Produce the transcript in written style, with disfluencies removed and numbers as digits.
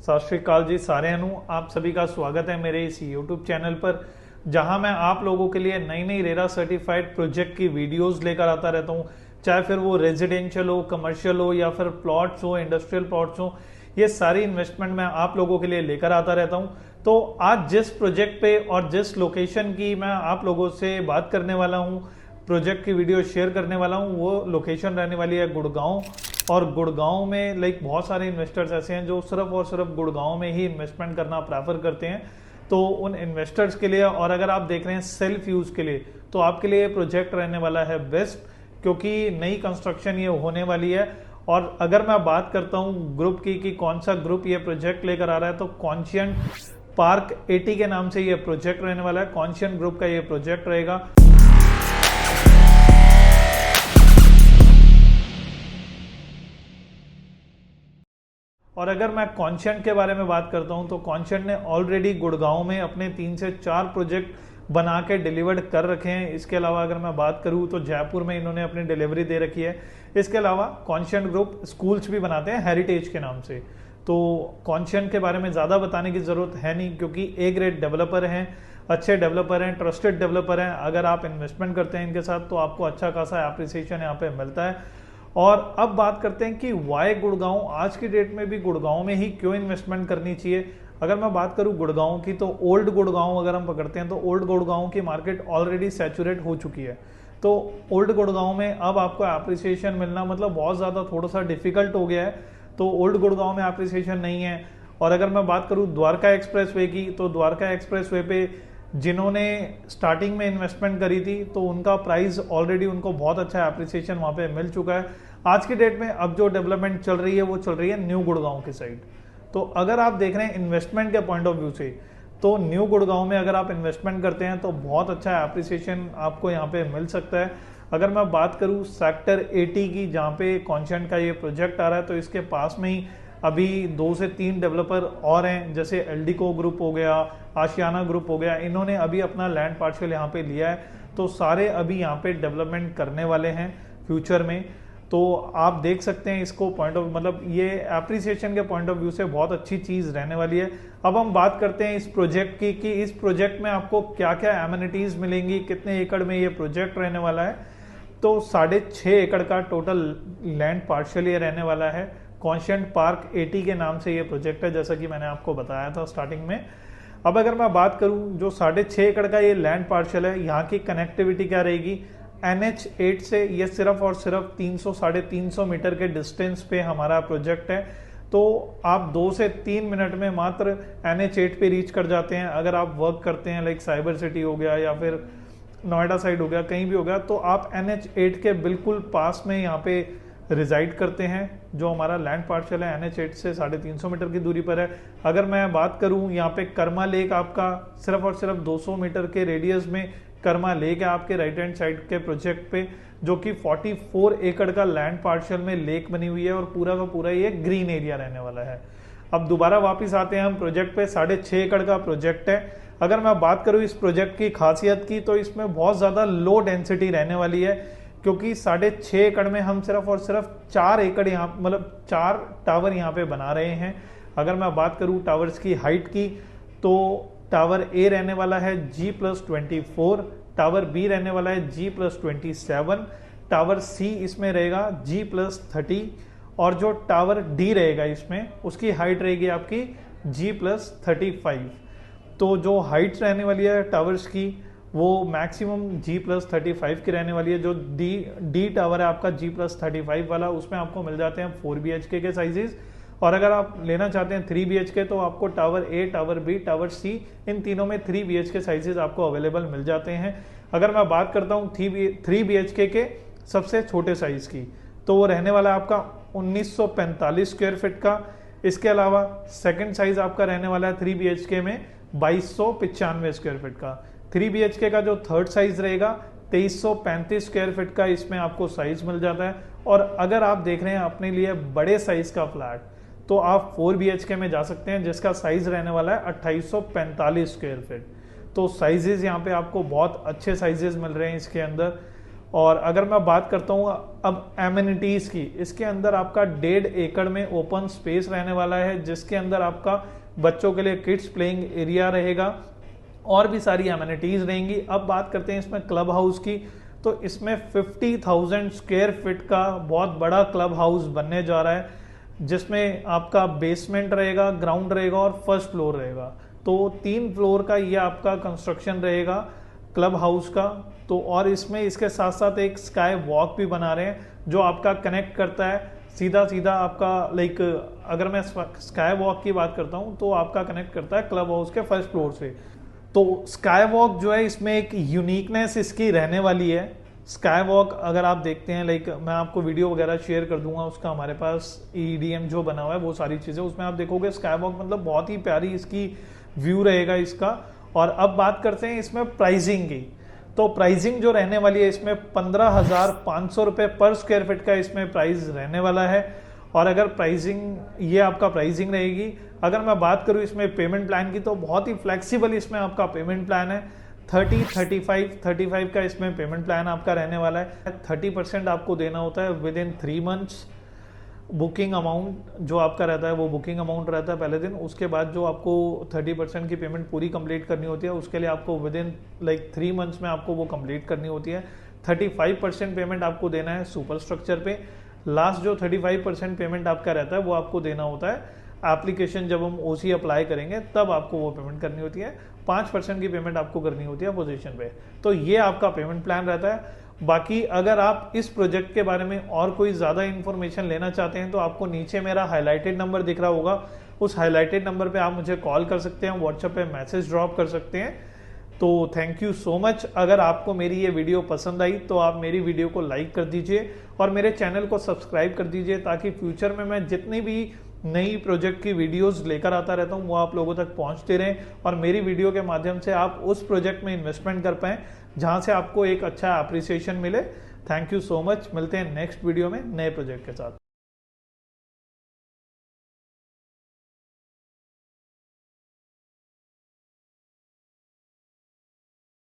सत श्री अकाल जी साਰਿਆਂ ਨੂੰ आप सभी का स्वागत है मेरे इस YouTube चैनल पर, जहां मैं आप लोगों के लिए नई नई रेरा सर्टिफाइड प्रोजेक्ट की वीडियोस लेकर आता रहता हूं। चाहे फिर वो रेजिडेंशियल हो, कमर्शियल हो या फिर प्लॉट्स हो, इंडस्ट्रियल प्लॉट्स हो, ये सारी इन्वेस्टमेंट मैं आप लोगों के लिए लेकर आता रहता हूं। तो आज जिस प्रोजेक्ट पे और जिस लोकेशन की मैं आप लोगों से बात करने वाला हूँ, प्रोजेक्ट की वीडियो शेयर करने वाला हूँ, वो लोकेशन रहने वाली है गुड़गांव। और गुड़गांव में बहुत सारे इन्वेस्टर्स ऐसे हैं जो सिर्फ और सिर्फ गुड़गांव में ही इन्वेस्टमेंट करना प्रेफर करते हैं। तो उन इन्वेस्टर्स के लिए, और अगर आप देख रहे हैं सेल्फ यूज के लिए, तो आपके लिए ये प्रोजेक्ट रहने वाला है बेस्ट, क्योंकि नई कंस्ट्रक्शन ये होने वाली है। और अगर मैं बात करता हूँ ग्रुप की कि कौन सा ग्रुप ये प्रोजेक्ट लेकर आ रहा है, तो कॉन्शियंट पार्क 80 के नाम से ये प्रोजेक्ट रहने वाला है। कॉन्शियंट ग्रुप का ये प्रोजेक्ट रहेगा। और अगर मैं कॉन्शियंट के बारे में बात करता हूं, तो कॉन्शियंट ने ऑलरेडी गुड़गांव में अपने 3 से 4 प्रोजेक्ट बना के डिलीवर्ड कर रखे हैं। इसके अलावा अगर मैं बात करूं तो जयपुर में इन्होंने अपनी डिलीवरी दे रखी है। इसके अलावा कॉन्शियंट ग्रुप स्कूल्स भी बनाते हैं हेरिटेज के नाम से। तो कॉन्शियंट के बारे में ज़्यादा बताने की ज़रूरत है नहीं, क्योंकि ए ग्रेड डेवलपर हैं, अच्छे डेवलपर हैं, ट्रस्टेड डेवलपर हैं। अगर आप इन्वेस्टमेंट करते हैं इनके साथ तो आपको अच्छा खासा एप्रिसिएशन यहाँ पे मिलता है। और अब बात करते हैं कि वाई गुड़गांव, आज की डेट में भी गुड़गांव में ही क्यों इन्वेस्टमेंट करनी चाहिए। अगर मैं बात करूं गुड़गांव की, तो ओल्ड गुड़गांव अगर हम पकड़ते हैं तो ओल्ड गुड़गांव की मार्केट ऑलरेडी सैचुरेट हो चुकी है। तो ओल्ड गुड़गांव में अब आपको एप्रिसिएशन मिलना बहुत ज़्यादा थोड़ा सा डिफिकल्ट हो गया है। तो ओल्ड गुड़गांव में एप्रिसिएशन नहीं है। और अगर मैं बात करूँ द्वारका एक्सप्रेस वे की, तो द्वारका एक्सप्रेस वे पे जिन्होंने स्टार्टिंग में इन्वेस्टमेंट करी थी तो उनका प्राइस ऑलरेडी उनको बहुत अच्छा एप्रिसिएशन वहाँ पे मिल चुका है। आज की डेट में अब जो डेवलपमेंट चल रही है वो चल रही है न्यू गुड़गांव की साइड। तो अगर आप देख रहे हैं इन्वेस्टमेंट के पॉइंट ऑफ व्यू से, तो न्यू गुड़गांव में अगर आप इन्वेस्टमेंट करते हैं तो बहुत अच्छा एप्रिसिएशन आपको यहाँ पे मिल सकता है। अगर मैं बात करूँ सेक्टर 80 की, जहाँ पे कॉन्शियंट का ये प्रोजेक्ट आ रहा है, तो इसके पास में ही अभी 2 से 3 डेवलपर और हैं, जैसे एल्डिको ग्रुप हो गया, आशियाना ग्रुप हो गया। इन्होंने अभी अपना लैंड पार्शल यहाँ पे लिया है। तो सारे अभी यहाँ पे डेवलपमेंट करने वाले हैं फ्यूचर में। तो आप देख सकते हैं इसको पॉइंट ऑफ ये एप्रिसिएशन के पॉइंट ऑफ व्यू से बहुत अच्छी चीज़ रहने वाली है। अब हम बात करते हैं इस प्रोजेक्ट की कि इस प्रोजेक्ट में आपको क्या क्या एमिनिटीज़ मिलेंगी, कितने एकड़ में ये प्रोजेक्ट रहने वाला है। तो 6.5 एकड़ का टोटल लैंड पार्शल ये रहने वाला है। कॉन्शियंट पार्क 80 के नाम से ये प्रोजेक्ट है, जैसा कि मैंने आपको बताया था स्टार्टिंग में। अब अगर मैं बात करूं, जो 6.5 एकड़ का ये लैंड पार्शल है, यहाँ की कनेक्टिविटी क्या रहेगी। NH8 से ये सिर्फ और सिर्फ 300-350 मीटर के डिस्टेंस पे हमारा प्रोजेक्ट है। तो आप 2 से 3 मिनट में मात्र NH8 पे रीच कर जाते हैं। अगर आप वर्क करते हैं लाइक साइबर सिटी हो गया या फिर नोएडा साइड हो गया, कहीं भी हो गया, तो आप NH8 के बिल्कुल पास में यहाँ पे रिजाइड करते हैं। जो हमारा लैंड पार्शल है NH8 से 350 मीटर की दूरी पर है। अगर मैं बात करूं, यहाँ पे कर्मा लेक आपका सिर्फ और सिर्फ 200 मीटर के रेडियस में कर्मा लेक है आपके राइट हैंड साइड के प्रोजेक्ट पे, जो कि 44 एकड़ का लैंड पार्शल में लेक बनी हुई है और पूरा का पूरा ये ग्रीन एरिया रहने वाला है। अब दोबारा वापिस आते हैं हम प्रोजेक्ट पे। 6.5 एकड़ का प्रोजेक्ट है। अगर मैं बात करूँ इस प्रोजेक्ट की खासियत की, तो इसमें बहुत ज़्यादा लो डेंसिटी रहने वाली है, क्योंकि 6.5 एकड़ में हम सिर्फ और सिर्फ 4 एकड़ यहाँ 4 टावर यहाँ पे बना रहे हैं। अगर मैं बात करूँ टावर्स की हाइट की, तो टावर ए रहने वाला है G+24, टावर बी रहने वाला है G+27, टावर सी इसमें रहेगा G+30, और जो टावर डी रहेगा इसमें उसकी हाइट रहेगी आपकी G+35। तो जो हाइट रहने वाली है टावर्स की वो मैक्सिमम G+35 की रहने वाली है। जो डी टावर है आपका G+35 वाला, उसमें आपको मिल जाते हैं 4 BHK के साइजेस। और अगर आप लेना चाहते हैं 3 BHK, तो आपको tower A, tower B, tower C, इन तीनों में 3 BHK साइजेस आपको अवेलेबल मिल जाते हैं। अगर मैं बात करता हूँ 3 BHK के सबसे छोटे साइज की, तो वो रहने वाला है आपका 1945 स्क्वायर फीट का। इसके अलावा सेकंड साइज आपका रहने वाला है 3 BHK में 2295 स्क्वायर फीट का। 3 BHK का जो थर्ड साइज रहेगा 2335 स्क्वायर फीट का, इसमें आपको साइज मिल जाता है। और अगर आप देख रहे हैं अपने लिए बड़े साइज का फ्लैट, तो आप 4 BHK में जा सकते हैं, जिसका साइज रहने वाला है 2845 स्क्वायर फीट। तो साइजेस यहाँ पे आपको बहुत अच्छे साइजेस मिल रहे हैं इसके अंदर। और अगर मैं बात करता हूँ अब एमिनिटीज की, इसके अंदर आपका 1.5 एकड़ में ओपन स्पेस रहने वाला है, जिसके अंदर आपका बच्चों के लिए किड्स प्लेइंग एरिया रहेगा और भी सारी एमिनिटीज रहेंगी। अब बात करते हैं इसमें क्लब हाउस की, तो इसमें 50,000 स्क्वायर फीट का बहुत बड़ा क्लब हाउस बनने जा रहा है, जिसमें आपका बेसमेंट रहेगा, ग्राउंड रहेगा और फर्स्ट फ्लोर रहेगा। तो 3 फ्लोर का ये आपका कंस्ट्रक्शन रहेगा क्लब हाउस का। तो और इसमें इसके साथ साथ एक स्काई वॉक भी बना रहे हैं, जो आपका कनेक्ट करता है सीधा सीधा आपका लाइक, अगर मैं स्काई वॉक की बात करता हूँ तो आपका कनेक्ट करता है क्लब हाउस के फर्स्ट फ्लोर से। तो स्काई वॉक जो है, इसमें एक यूनिकनेस इसकी रहने वाली है। स्काई वॉक अगर आप देखते हैं, लाइक मैं आपको वीडियो वगैरह शेयर कर दूंगा उसका, हमारे पास EDM जो बना हुआ है वो सारी चीजें, उसमें आप देखोगे स्काई वॉक मतलब बहुत ही प्यारी इसकी व्यू रहेगा इसका। और अब बात करते हैं इसमें प्राइसिंग की, तो प्राइसिंग जो रहने वाली है इसमें 15,500 रुपये पर स्क्वायर फीट का इसमें प्राइस रहने वाला है। और अगर प्राइसिंग, ये आपका प्राइसिंग रहेगी। अगर मैं बात करूं इसमें पेमेंट प्लान की, तो बहुत ही फ्लेक्सिबल इसमें आपका पेमेंट प्लान है। 35 का इसमें पेमेंट प्लान आपका रहने वाला है। 30% आपको देना होता है with in 3 months. Booking amount जो आपका रहता है वो बुकिंग अमाउंट रहता है पहले दिन। उसके बाद जो आपको 30% की पेमेंट पूरी कंप्लीट करनी होती है, उसके लिए आपको विद इन लाइक 3 मंथ्स में आपको वो कंप्लीट करनी होती है। 35% पेमेंट आपको देना है सुपर स्ट्रक्चर पे। लास्ट जो 35% पेमेंट आपका रहता है वो आपको देना होता है एप्लीकेशन, जब हम OC अप्लाई करेंगे तब आपको वो पेमेंट करनी होती है। 5% की पेमेंट आपको करनी होती है पोजीशन पे। तो ये आपका पेमेंट प्लान रहता है। बाकी अगर आप इस प्रोजेक्ट के बारे में और कोई ज़्यादा इन्फॉर्मेशन लेना चाहते हैं, तो आपको नीचे मेरा हाईलाइटेड नंबर दिख रहा होगा, उस हाईलाइटेड नंबर पे आप मुझे कॉल कर सकते हैं, व्हाट्सएप पे मैसेज ड्रॉप कर सकते हैं। तो थैंक यू सो मच। अगर आपको मेरी ये वीडियो पसंद आई तो आप मेरी वीडियो को लाइक कर दीजिए और मेरे चैनल को सब्सक्राइब कर दीजिए, ताकि फ्यूचर में मैं जितनी भी नई प्रोजेक्ट की वीडियोस लेकर आता रहता हूँ वो आप लोगों तक पहुँचते रहें और मेरी वीडियो के माध्यम से आप उस प्रोजेक्ट में इन्वेस्टमेंट कर पाएँ जहाँ से आपको एक अच्छा अप्रिसिएशन मिले। Thank you so much. मिलते हैं नेक्स्ट वीडियो में नए प्रोजेक्ट के साथ।